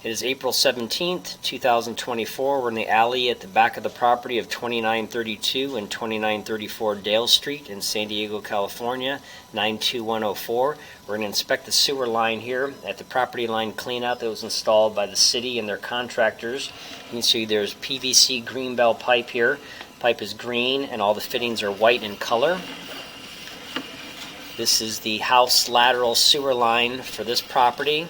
It is April 17th, 2024. We're in the alley at the back of the property of 2932 and 2934 Dale Street in San Diego, California, 92104. We're going to inspect the sewer line here at the property line cleanout that was installed by the city and their contractors. You can see there's PVC green bell pipe here. Pipe is green and all the fittings are white in color. This is the house lateral sewer line for this property.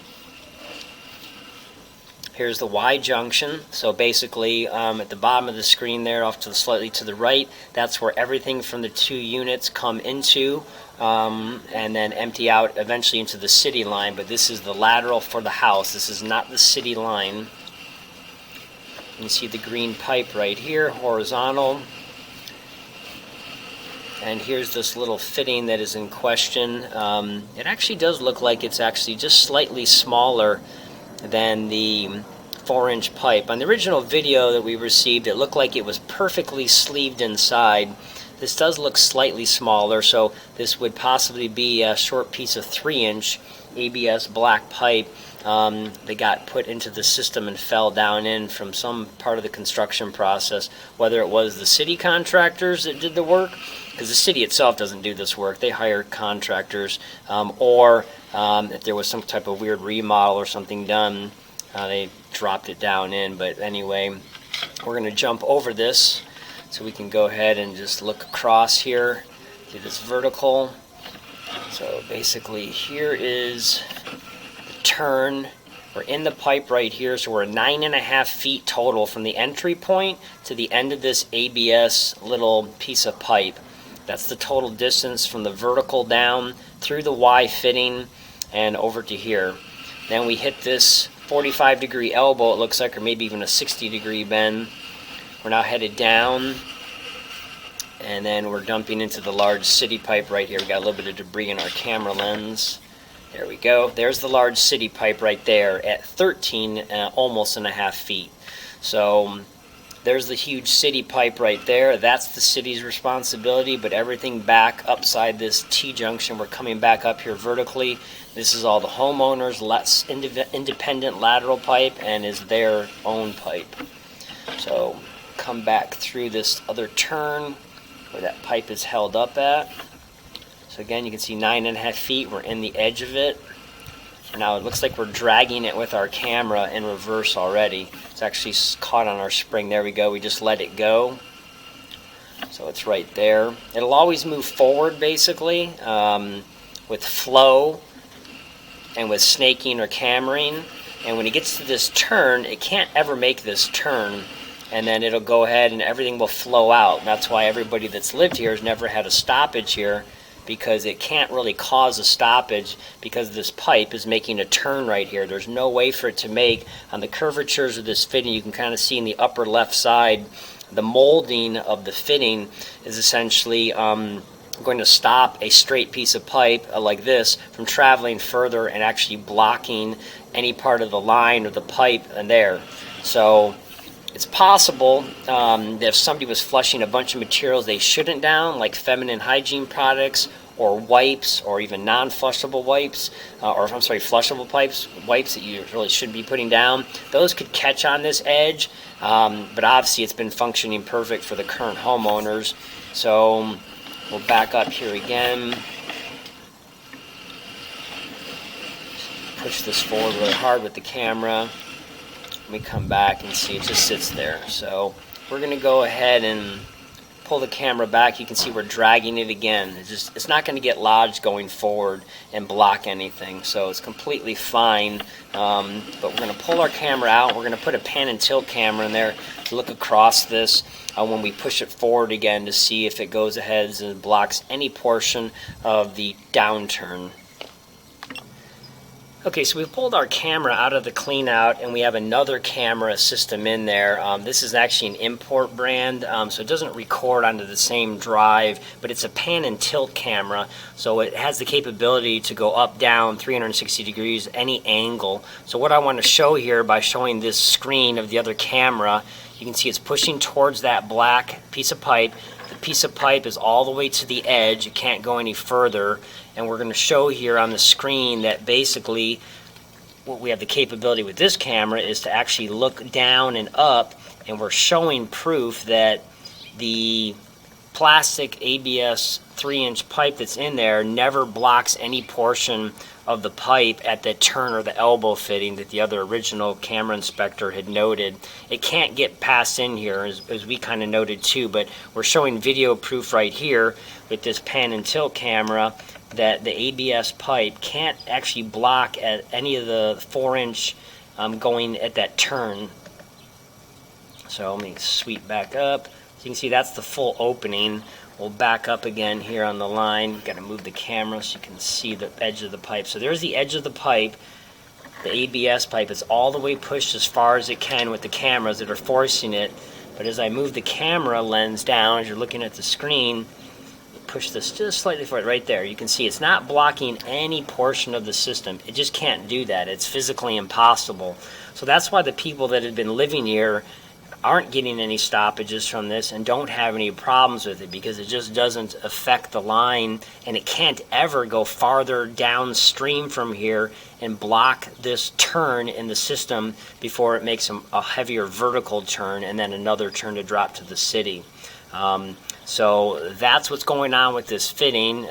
Here's the Y junction. So basically at the bottom of the screen there, off to the slightly to the right, that's where everything from the two units come into and then empty out eventually into the city line. But this is the lateral for the house. This is not the city line. You can see the green pipe right here, horizontal. And here's this little fitting that is in question. It actually does look like it's actually just slightly smaller than the 4-inch pipe. On the original video that we received, it looked like it was perfectly sleeved inside. This does look slightly smaller, so this would possibly be a short piece of 3-inch ABS black pipe that got put into the system and fell down in from some part of the construction process, whether it was the city contractors that did the work, because the city itself doesn't do this work, they hire contractors, or if there was some type of weird remodel or something done, they dropped it down in. But anyway, we're going to jump over this so we can go ahead and just look across here to this vertical. So basically here is the turn. We're in the pipe right here, so we're 9.5 feet total from the entry point to the end of this ABS little piece of pipe. That's the total distance from the vertical down through the Y fitting and over to here. Then we hit this 45-degree elbow, it looks like, or maybe even a 60-degree bend. We're now headed down, and then we're dumping into the large city pipe right here. We got a little bit of debris in our camera lens. There we go. There's the large city pipe right there at 13 almost and a half feet. So there's the huge city pipe right there. That's the city's responsibility, but everything back upside this T-junction, we're coming back up here vertically. This is all the homeowners' less independent lateral pipe and is their own pipe. So come back through this other turn where that pipe is held up at. So again, you can see 9.5 feet. We're in the edge of it. Now it looks like we're dragging it with our camera in reverse already. It's actually caught on our spring. There we go. We just let it go. So it's right there. It'll always move forward basically with flow and with snaking or cammering. And when it gets to this turn, it can't ever make this turn. And then it'll go ahead and everything will flow out. And that's why everybody that's lived here has never had a stoppage here, because it can't really cause a stoppage because this pipe is making a turn right here. There's no way for it to make. On the curvatures of this fitting, you can kind of see in the upper left side, the molding of the fitting is essentially going to stop a straight piece of pipe like this from traveling further and actually blocking any part of the line or the pipe in there. So it's possible that if somebody was flushing a bunch of materials they shouldn't down, like feminine hygiene products or wipes or even non-flushable wipes, flushable wipes that you really shouldn't be putting down, those could catch on this edge. But obviously it's been functioning perfect for the current homeowners. So we'll back up here again. Push this forward really hard with the camera. We come back and see it just sits there. So we're going to go ahead and pull the camera back. You can see we're dragging it again. It's not going to get lodged going forward and block anything, so it's completely fine. But we're going to pull our camera out. We're going to put a pan and tilt camera in there to look across this when we push it forward again to see if it goes ahead and blocks any portion of the downturn. Okay, so we pulled our camera out of the clean out and we have another camera system in there. This is actually an import brand, so it doesn't record onto the same drive, but it's a pan and tilt camera, so it has the capability to go up, down, 360 degrees, any angle. So what I want to show here by showing this screen of the other camera, you can see it's pushing towards that black piece of pipe. The piece of pipe is all the way to the edge, it can't go any further. And we're going to show here on the screen that basically what we have the capability with this camera is to actually look down and up, and we're showing proof that the plastic ABS 3-inch pipe that's in there never blocks any portion of the pipe at the turn or the elbow fitting that the other original camera inspector had noted. It can't get past in here, as we kind of noted too, but we're showing video proof right here with this pan and tilt camera that the ABS pipe can't actually block at any of the 4-inch going at that turn. So let me sweep back up. So you can see that's the full opening. We'll back up again here on the line. Got to move the camera so you can see the edge of the pipe. So there's the edge of the pipe. The ABS pipe is all the way pushed as far as it can with the cameras that are forcing it. But as I move the camera lens down, as you're looking at the screen, push this just slightly forward right there. You can see it's not blocking any portion of the system. It just can't do that. It's physically impossible. So that's why the people that have been living here aren't getting any stoppages from this and don't have any problems with it, because it just doesn't affect the line, and it can't ever go farther downstream from here and block this turn in the system before it makes a heavier vertical turn and then another turn to drop to the city. So that's what's going on with this fitting.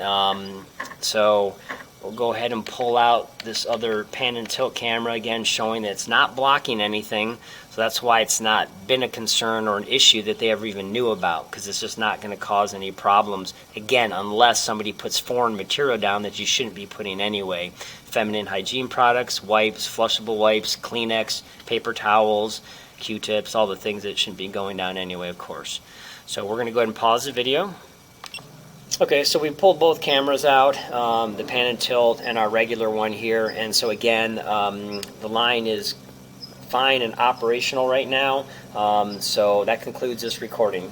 So we'll go ahead and pull out this other pan and tilt camera again, showing that it's not blocking anything. So that's why it's not been a concern or an issue that they ever even knew about, because it's just not going to cause any problems, again, unless somebody puts foreign material down that you shouldn't be putting anyway. Feminine hygiene products, wipes, flushable wipes, Kleenex, paper towels, Q-tips, all the things that shouldn't be going down anyway, of course. So we're going to go ahead and pause the video. Okay, so we pulled both cameras out, the pan and tilt and our regular one here, and so again, the line is fine and operational right now, so that concludes this recording.